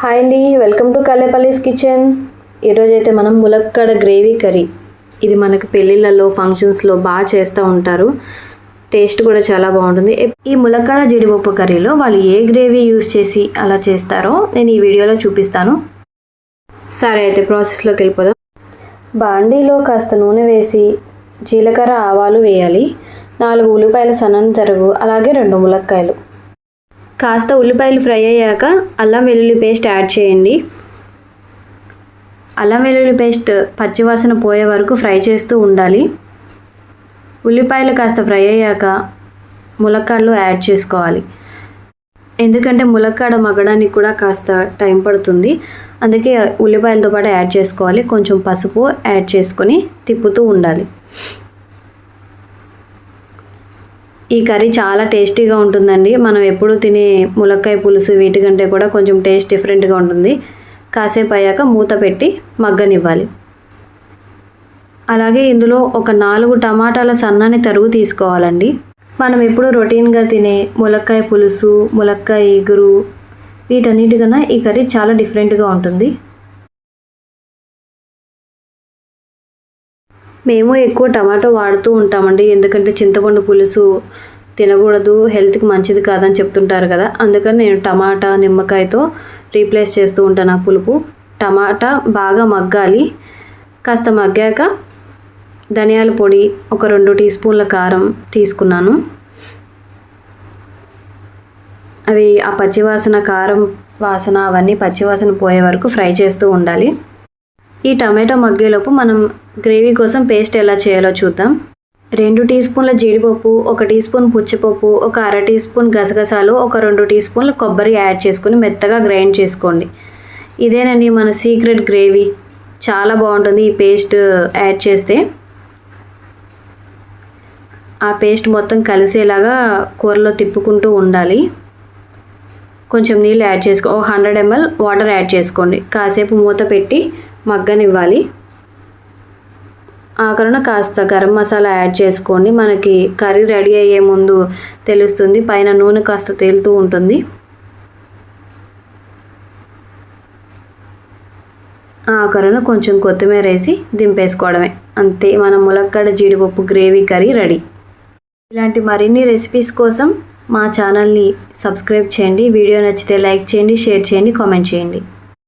Hi అండి, welcome to కల్లేపల్లీస్ kitchen. ఈరోజు అయితే మనం ములక్కాడ గ్రేవీ కర్రీ, ఇది మనకు పెళ్ళిళ్ళలో ఫంక్షన్స్లో బాగా చేస్తూ ఉంటారు. టేస్ట్ కూడా చాలా బాగుంటుంది. ఈ ములక్కాడ జీడిపప్పు కర్రీలో వాళ్ళు ఏ గ్రేవీ యూస్ చేసి అలా చేస్తారో నేను ఈ వీడియోలో చూపిస్తాను. సరే అయితే ప్రాసెస్లోకి వెళ్ళిపోదాం. బాండీలో కాస్త నూనె వేసి జీలకర్ర ఆవాలు వేయాలి. 4 ఉల్లిపాయల సన్నని తరుగు, అలాగే 2 ములక్కాయలు. కాస్త ఉల్లిపాయలు ఫ్రై అయ్యాక అల్లం వెల్లుల్లి పేస్ట్ యాడ్ చేయండి. అల్లం వెల్లుల్లి పేస్ట్ పచ్చివాసన పోయే వరకు ఫ్రై చేస్తూ ఉండాలి. ఉల్లిపాయలు కాస్త ఫ్రై అయ్యాక ములక్కాడలు యాడ్ చేసుకోవాలి. ఎందుకంటే ములక్కాడ మగ్గడానికి కూడా కాస్త టైం పడుతుంది, అందుకే ఉల్లిపాయలతో పాటు యాడ్ చేసుకోవాలి. కొంచెం పసుపు యాడ్ చేసుకొని తిప్పుతూ ఉండాలి. ఈ కర్రీ చాలా టేస్టీగా ఉంటుందండి. మనం ఎప్పుడు తినే ములక్కాయ పులుసు వీటికంటే కూడా కొంచెం టేస్ట్ డిఫరెంట్గా ఉంటుంది. కాసేపు అయ్యాక మూత పెట్టి మగ్గనివ్వాలి. అలాగే ఇందులో ఒక 4 టమాటాల సన్నని తరుగు తీసుకోవాలండి. మనం ఎప్పుడు రొటీన్గా తినే ములక్కాయ పులుసు, ములక్కాయ ఇగురు వీటన్నిటికన్నా ఈ కర్రీ చాలా డిఫరెంట్గా ఉంటుంది. మేము ఎక్కువ టమాటో వాడుతూ ఉంటామండి, ఎందుకంటే చింతపండు పులుసు తినకూడదు, హెల్త్కి మంచిది కాదని చెప్తుంటారు కదా, అందుకని నేను టమాటా నిమ్మకాయతో రీప్లేస్ చేస్తూ ఉంటాను ఆ పులుపు. టమాటా బాగా మగ్గాలి. కాస్త మగ్గాక ధనియాల పొడి, ఒక 2 టీ స్పూన్ల కారం తీసుకున్నాను. అవి ఆ పచ్చివాసన, కారం వాసన అవన్నీ పచ్చివాసన పోయే వరకు ఫ్రై చేస్తూ ఉండాలి. ఈ టమాటో మగ్గేలోపు మనం గ్రేవీ కోసం పేస్ట్ ఎలా చేయాలో చూద్దాం. 2 టీ స్పూన్ల జీడిపప్పు, 1 టీ స్పూన్ పుచ్చిపప్పు, ఒక 1/2 టీ స్పూన్ గసగసాలు, ఒక 2 టీ స్పూన్ల కొబ్బరి యాడ్ చేసుకొని మెత్తగా గ్రైండ్ చేసుకోండి. ఇదేనండి మన సీక్రెట్ గ్రేవీ. చాలా బాగుంటుంది ఈ పేస్ట్ యాడ్ చేస్తే. ఆ పేస్ట్ మొత్తం కలిసేలాగా కూరలో తిప్పుకుంటూ ఉండాలి. కొంచెం నీళ్ళు యాడ్ చేసుకో, 100 ml వాటర్ యాడ్ చేసుకోండి. కాసేపు మూత పెట్టి మగ్గనివ్వాలి. ఆఖరణ కాస్త గరం మసాలా యాడ్ చేసుకోండి. మనకి కర్రీ రెడీ అయ్యే ముందు తెలుస్తుంది, పైన నూనె కాస్త తేలుతూ ఉంటుంది. ఆఖరణ కొంచెం కొత్తిమీర వేసి దింపేసుకోవడమే. అంతే, మన ములక్కాడ జీడిపప్పు గ్రేవీ కర్రీ రెడీ. ఇలాంటి మరిన్ని రెసిపీస్ కోసం మా ఛానల్ని సబ్స్క్రైబ్ చేయండి. వీడియో నచ్చితే లైక్ చేయండి, షేర్ చేయండి, కామెంట్ చేయండి.